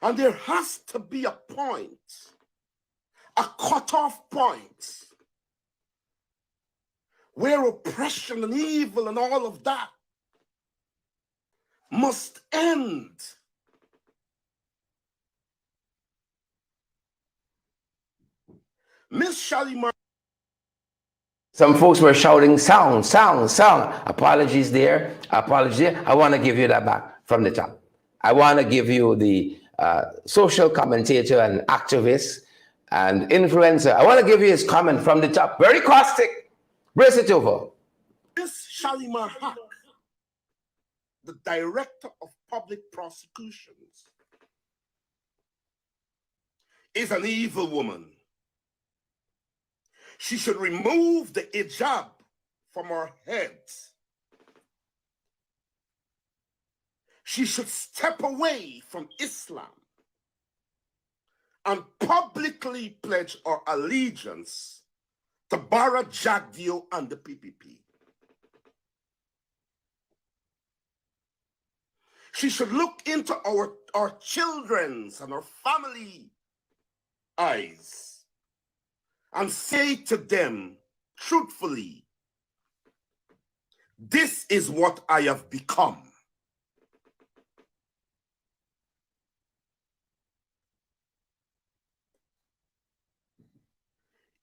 And there has to be a point, a cutoff point, where oppression and evil and all of that must end. Miss Shalimar. Some folks were shouting, sound. Apologies there. I want to give you that back from the top. I want to give you the social commentator and activist and influencer. I want to give you his comment from the top. Very caustic Brace it over. Miss Shalimar Haq, the Director of Public Prosecutions, is an evil woman. She should remove the hijab from her head. She should step away from Islam and publicly pledge her allegiance to Bara Jagdeo and the PPP. She should look into our children's and our family eyes and say to them truthfully, this is what I have become.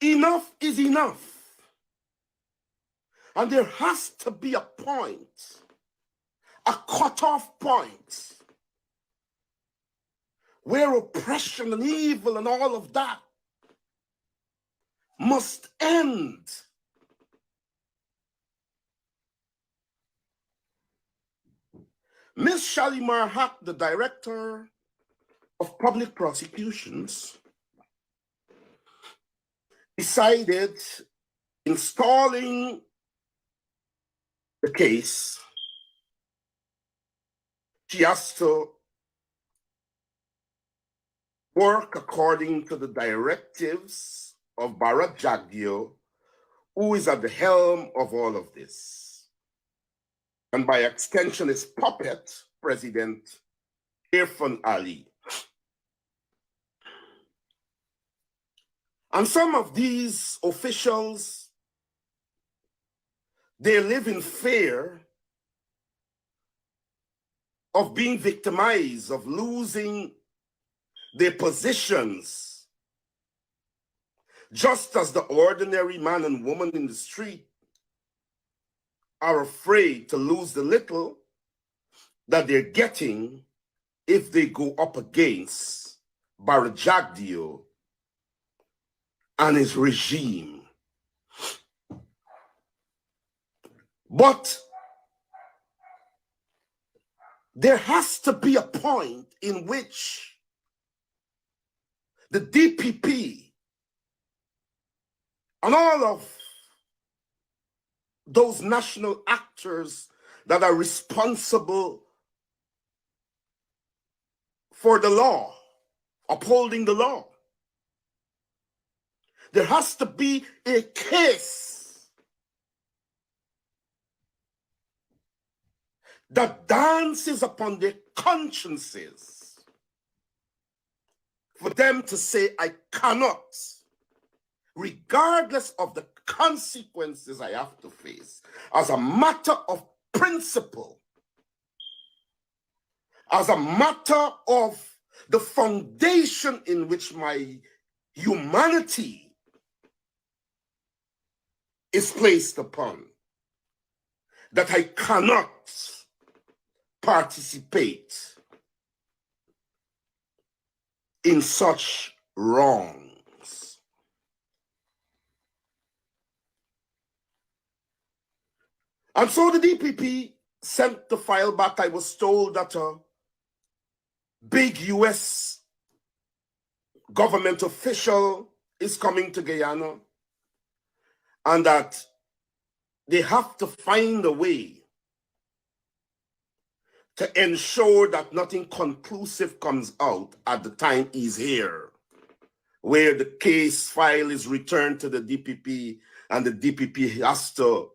Enough is enough. And there has to be a point, a cutoff point, where oppression and evil and all of that must end. Ms. Shalimar Haq, the Director of Public Prosecutions, decided, installing the case, she has to work according to the directives of Bharat Jagdeo, who is at the helm of all of this, and by extension his puppet, President Irfan Ali. And some of these officials, they live in fear of being victimized, of losing their positions, just as the ordinary man and woman in the street are afraid to lose the little that they're getting if they go up against Bharat Jagdeo and his regime. But there has to be a point in which the DPP and all of those national actors that are responsible for the law, upholding the law, there has to be a case that dances upon their consciences for them to say, I cannot, regardless of the consequences I have to face, as a matter of principle, as a matter of the foundation in which my humanity is placed upon, that I cannot participate in such wrongs. And so the DPP sent the file back. I was told that a big US government official is coming to Guyana, and that they have to find a way to ensure that nothing conclusive comes out at the time he's here, where the case file is returned to the DPP and the DPP has to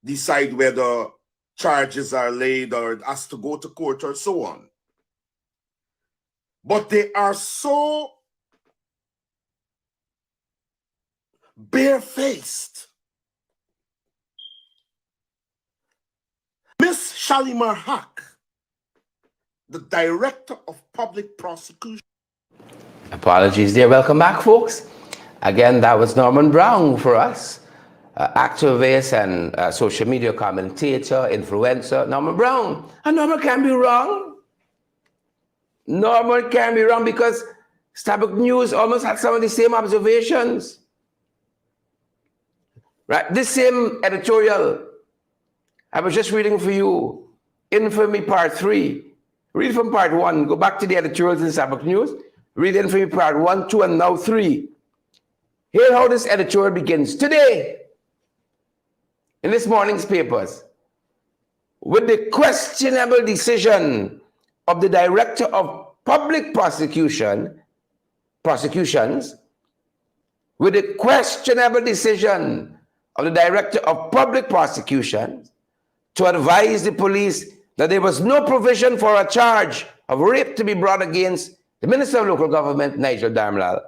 decide whether charges are laid or it has to go to court or so on. But they are so barefaced. Miss Shalimar Haq, the Director of Public Prosecution. Apologies there. Welcome back, folks. Again, that was Norman Brown for us. Activist and social media commentator, influencer, Norman Brown. And Norman can be wrong. Norman can be wrong because Starbuck News almost had some of the same observations. Right? This same editorial, I was just reading for you, Infamy Part 3. Read from Part 1, go back to the editorials in Sabbath News, read Infamy Part 1, 2, and now 3. Hear how this editorial begins. Today, in this morning's papers, with the questionable decision of the Director of Public Prosecutions, with the questionable decision of the Director of Public Prosecutions to advise the police that there was no provision for a charge of rape to be brought against the Minister of Local Government, Nigel Darmlal.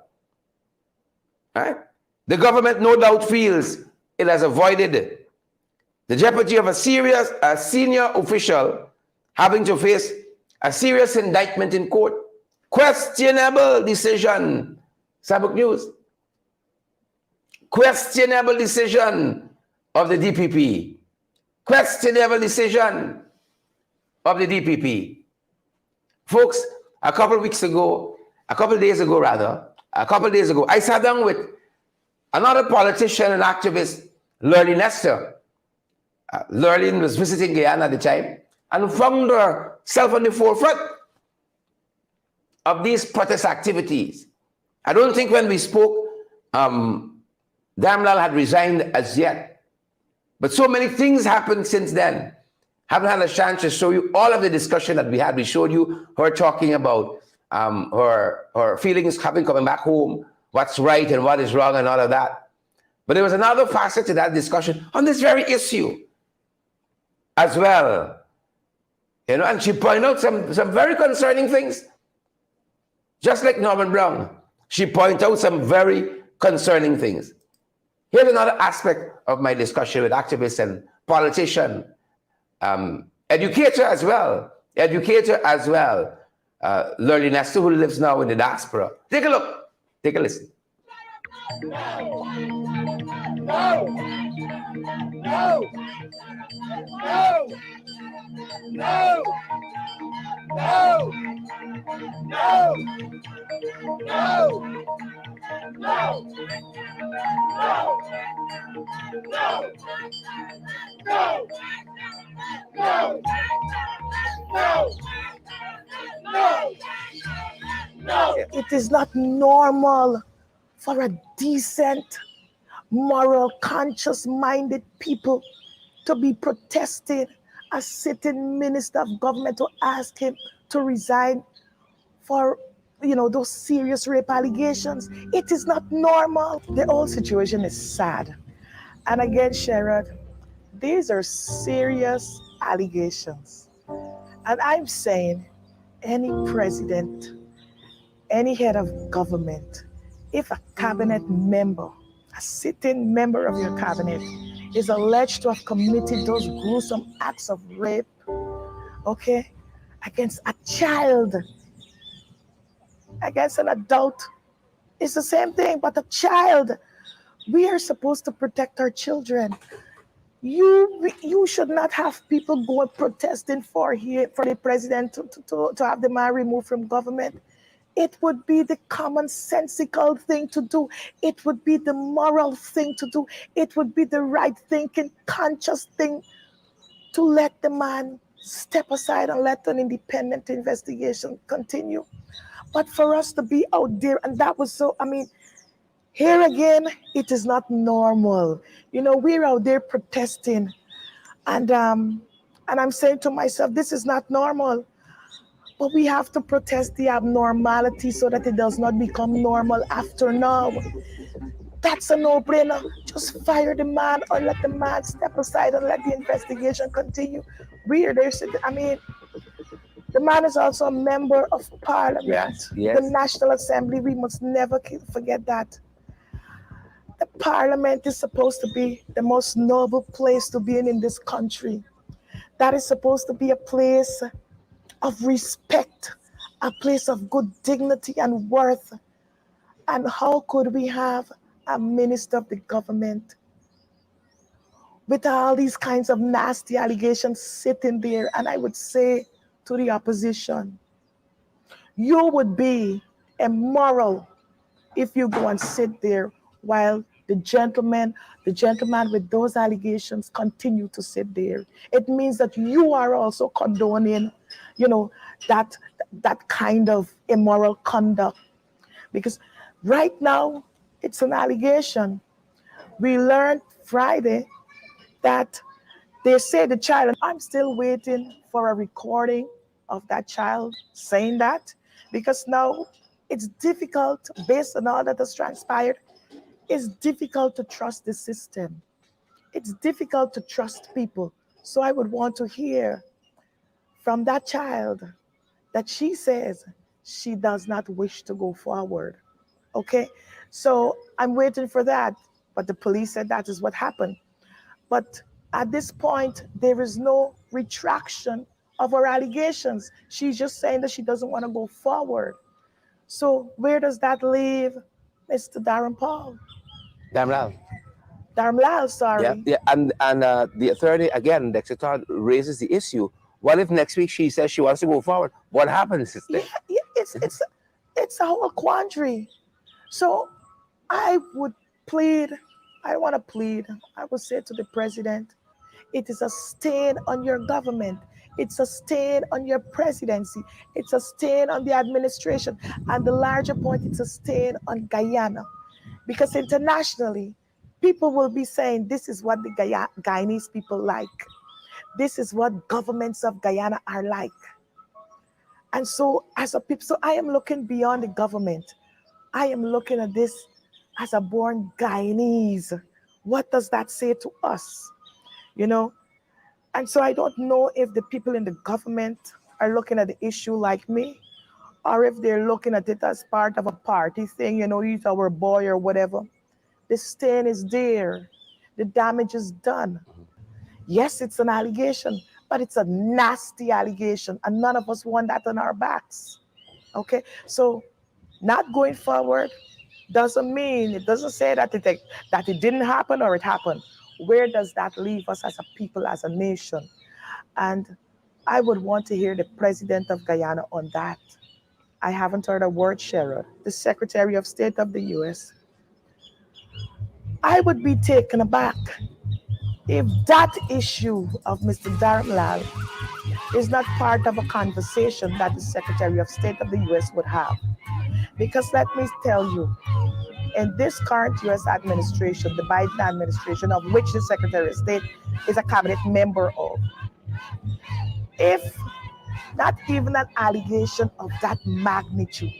Right? The government no doubt feels it has avoided the jeopardy of a senior official having to face a serious indictment in court. Questionable decision, Sabbath News. Questionable decision of the DPP. Questionable decision of the DPP. Folks, a couple of days ago, I sat down with another politician and activist, Lurleen Nestor. Lurleen was visiting Guyana at the time and found herself on the forefront of these protest activities. I don't think when we spoke, Darmlal had resigned as yet. But so many things happened since then. Haven't had a chance to show you all of the discussion that we had. We showed you her talking about her feelings coming back home, what's right and what is wrong and all of that. But there was another facet to that discussion on this very issue as well. You know, and she pointed out some very concerning things. Just like Norman Brown, she pointed out some very concerning things. Here's another aspect of my discussion with activists and politician, educator as well, Lurleen Nestor, who lives now in the diaspora. Take a look, take a listen. No! No! No! No! No! No! No! No! No! No! No! No! No! It is not normal for a decent, moral, conscious-minded people to be protesting a sitting minister of government to ask him to resign for, those serious rape allegations. It is not normal. The whole situation is sad. And again, Sherrod, these are serious allegations. And I'm saying any president, any head of government, if a cabinet member, a sitting member of your cabinet, is alleged to have committed those gruesome acts of rape, against a child, against an adult, it's the same thing, but a child. We are supposed to protect our children. You should not have people go protesting for the president to have the man removed from government. It would be the commonsensical thing to do. It would be the moral thing to do. It would be the right thinking, conscious thing to let the man step aside and let an independent investigation continue. But for us to be out there, and that was so, here again, it is not normal. We're out there protesting, and I'm saying to myself, this is not normal. But we have to protest the abnormality so that it does not become normal after now. That's a no-brainer. Just fire the man or let the man step aside and let the investigation continue. The man is also a member of parliament, Yes. the National Assembly. We must never forget that. The parliament is supposed to be the most noble place to be in this country. That is supposed to be a place of respect, a place of good dignity and worth. And how could we have a minister of the government with all these kinds of nasty allegations sitting there? And I would say to the opposition, you would be immoral if you go and sit there while The gentleman with those allegations continue to sit there. It means that you are also condoning, you know, that that kind of immoral conduct. Because right now it's an allegation. We learned Friday that they say the child, and I'm still waiting for a recording of that child saying that, because now it's difficult, based on all that has transpired, it's difficult to trust the system. It's difficult to trust people. So I would want to hear from that child that she says she does not wish to go forward. Okay? So I'm waiting for that. But the police said that is what happened. But at this point, there is no retraction of her allegations. She's just saying that she doesn't want to go forward. So where does that leave Mr. Darren Paul? Damn. Darren Lal, Yeah, sorry. yeah, and the attorney again, Dexter Todd, raises the issue. What if next week she says she wants to go forward? What happens, Yeah, sister? yeah, it's a whole quandary. So I would plead, I want to plead, I would say to the president, it is a stain on your government. It's a stain on your presidency. It's a stain on the administration. And the larger point, it's a stain on Guyana. Because internationally, people will be saying this is what the Guyanese people like. This is what governments of Guyana are like. And so, as a people, so I am looking beyond the government. I am looking at this as a born Guyanese. What does that say to us? You know, and so I don't know if the people in the government are looking at the issue like me, or if they're looking at it as part of a party thing, he's our boy or whatever. The stain is there. The damage is done. Yes, it's an allegation, but it's a nasty allegation, and none of us want that on our backs. Okay? So not going forward doesn't mean, it doesn't say that it didn't happen or it happened. Where does that leave us as a people, as a nation? And I would want to hear the president of Guyana on that. I haven't heard a word, Sherrod, the Secretary of State of the US. I would be taken aback if that issue of Mr. Dharamlal is not part of a conversation that the Secretary of State of the US would have. Because let me tell you, in this current US administration, the Biden administration, of which the Secretary of State is a cabinet member of, if not even an allegation of that magnitude,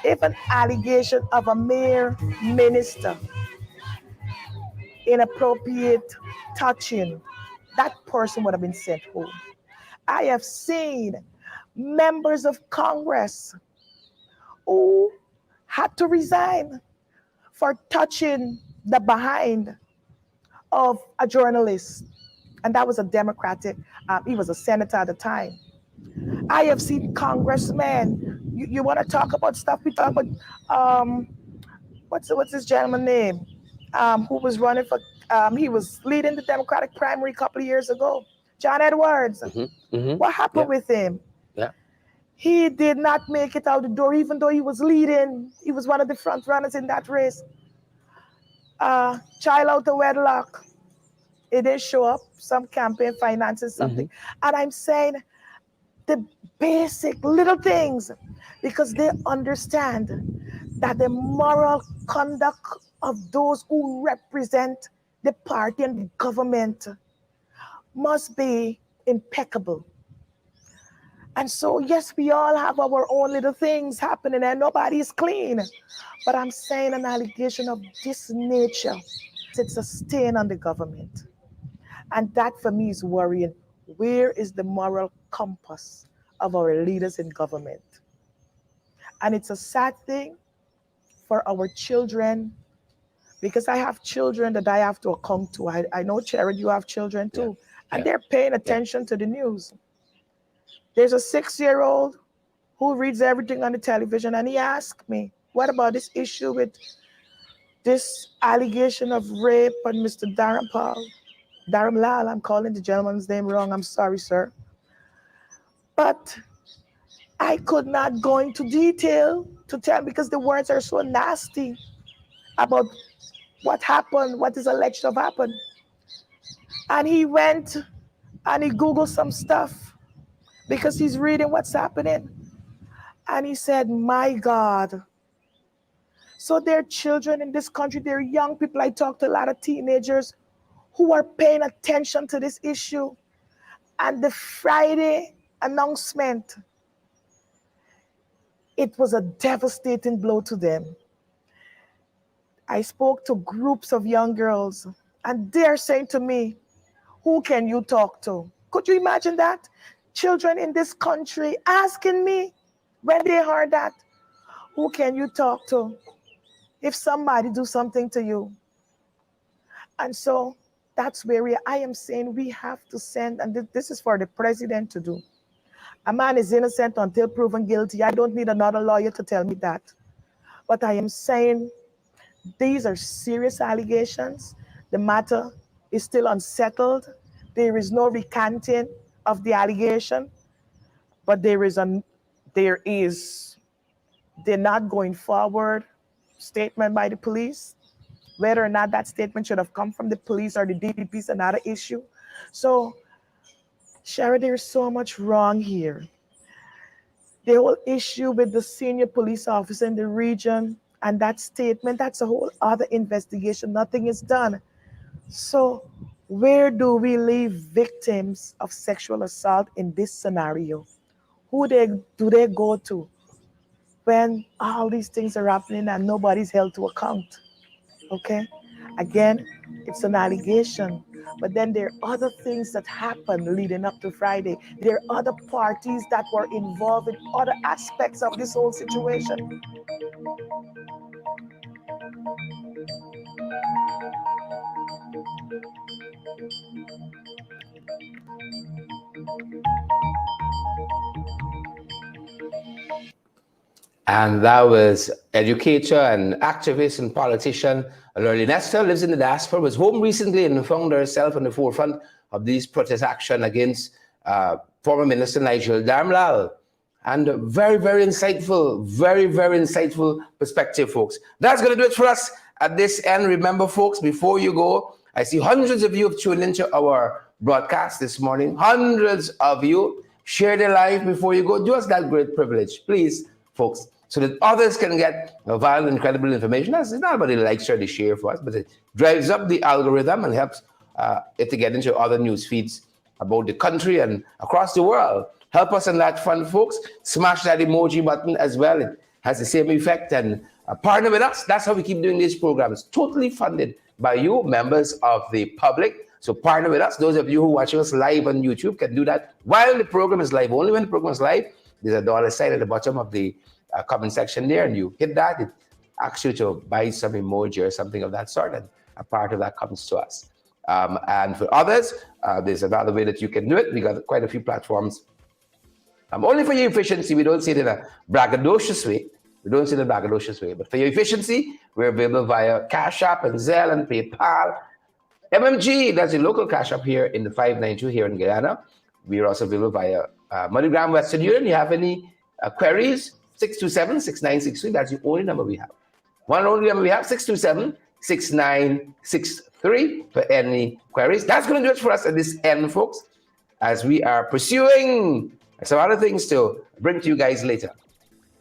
if an allegation of a mere minister inappropriate touching, that person would have been sent home. I have seen members of Congress who had to resign for touching the behind of a journalist, and that was a Democratic. He was a senator at the time. I have seen congressmen. You want to talk about stuff? We talk about um, what's this gentleman name? Who was running for? He was leading the Democratic primary a couple of years ago. John Edwards. What happened Yeah, with him? yeah. He did not make it out the door, even though he was leading. He was one of the front runners in that race. Child out of wedlock. It didn't show up. Some campaign finances, something. And I'm saying the basic little things, because they understand that the moral conduct of those who represent the party and the government must be impeccable. And so, yes, we all have our own little things happening and nobody is clean. But I'm saying an allegation of this nature, it's a stain on the government. And that for me is worrying. Where is the moral compass of our leaders in government? And it's a sad thing for our children, because I have children that I have to account to. I know, Jared, you have children Yeah, too. And yeah, they're paying yeah. attention to the news. There's a 6-year-old who reads everything on the television, and he asked me, what about this issue with this allegation of rape on Mr. Darren Paul? Darren Lal, I'm calling the gentleman's name wrong. I'm sorry, sir. But I could not go into detail to tell, because the words are so nasty about what happened, what is alleged to have happened. And he went and he Googled some stuff because he's reading what's happening. And he said, my God. So there are children in this country, there are young people. I talk to a lot of teenagers who are paying attention to this issue. And the Friday announcement, it was a devastating blow to them. I spoke to groups of young girls, and they're saying to me, who can you talk to? Could you imagine that? Children in this country asking me when they heard that, who can you talk to if somebody do something to you? And so that's where I am saying we have to send, and this is for the president to do. A man is innocent until proven guilty. I don't need another lawyer to tell me that. But I am saying these are serious allegations. The matter is still unsettled. There is no recanting of the allegation, but they're not going forward statement by the police. Whether or not that statement should have come from the police or the DPP is another issue. So, Shara, there's so much wrong here. The whole issue with the senior police officer in the region and that statement, that's a whole other investigation. Nothing is done. So, where do we leave victims of sexual assault in this scenario? Do they go to when all these things are happening and nobody's held to account? Okay? Again, it's an allegation. But then there are other things that happened leading up to Friday. There are other parties that were involved in other aspects of this whole situation. And that was educator and activist and politician Lorraine Nestor, lives in the diaspora, was home recently and found herself on the forefront of these protest action against former Minister Nigel Damlal. And very, very insightful perspective, folks. That's going to do it for us at this end. Remember, folks, before you go, I see hundreds of you have tuned into our broadcast this morning. Hundreds of you. Share the live before you go. Do us that great privilege, please, folks, so that others can get vital and credible information. It's not about the likes or the share for us, but it drives up the algorithm and helps it to get into other news feeds about the country and across the world. Help us on that front, folks. Smash that emoji button as well. It has the same effect. And partner with us. That's how we keep doing these programs. Totally funded by you, members of the public. So partner with us. Those of you who are watching us live on YouTube can do that while the program is live. Only when the program is live, there's a dollar sign at the bottom of the comment section there, and you hit that. It asks you to buy some emoji or something of that sort, and a part of that comes to us. And for others, there's another way that you can do it. We got quite a few platforms. Only for your efficiency, we don't see it in a braggadocious way. But for your efficiency, we're available via Cash App and Zelle and PayPal. MMG, that's the local Cash App here in the 592 here in Guyana. We are also available via MoneyGram Western Union. You have any queries? 627-6963. That's the only number we have. One and only number we have, 627-6963 for any queries. That's going to do it for us at this end, folks, as we are pursuing some other things to bring to you guys later.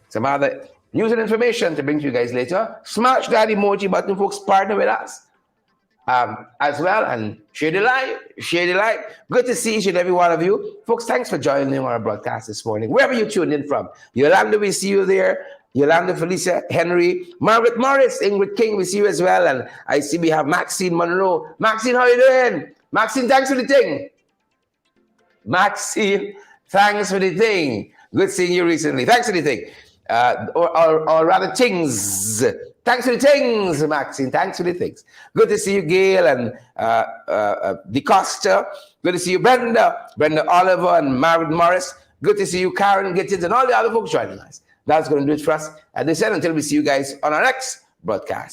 Some other news and information to bring to you guys later. Smash that emoji button, folks. Partner with us as well, and share the live. Good to see each and every one of you. Folks, thanks for joining our broadcast this morning. Wherever you tuned in from. Yolanda, we see you there. Yolanda, Felicia, Henry, Margaret Morris, Ingrid King, we see you as well. And I see we have Maxine Monroe. Maxine, how you doing? Maxine, thanks for the thing. Maxine, thanks for the thing. Good seeing you recently. Thanks for the thing. Or rather, things. Thanks for the things, Maxine. Thanks for the things. Good to see you, Gail and DeCosta. Good to see you, Brenda Oliver and Margaret Morris. Good to see you, Karen Gittins, and all the other folks joining us. That's going to do it for us at this end until we see you guys on our next broadcast.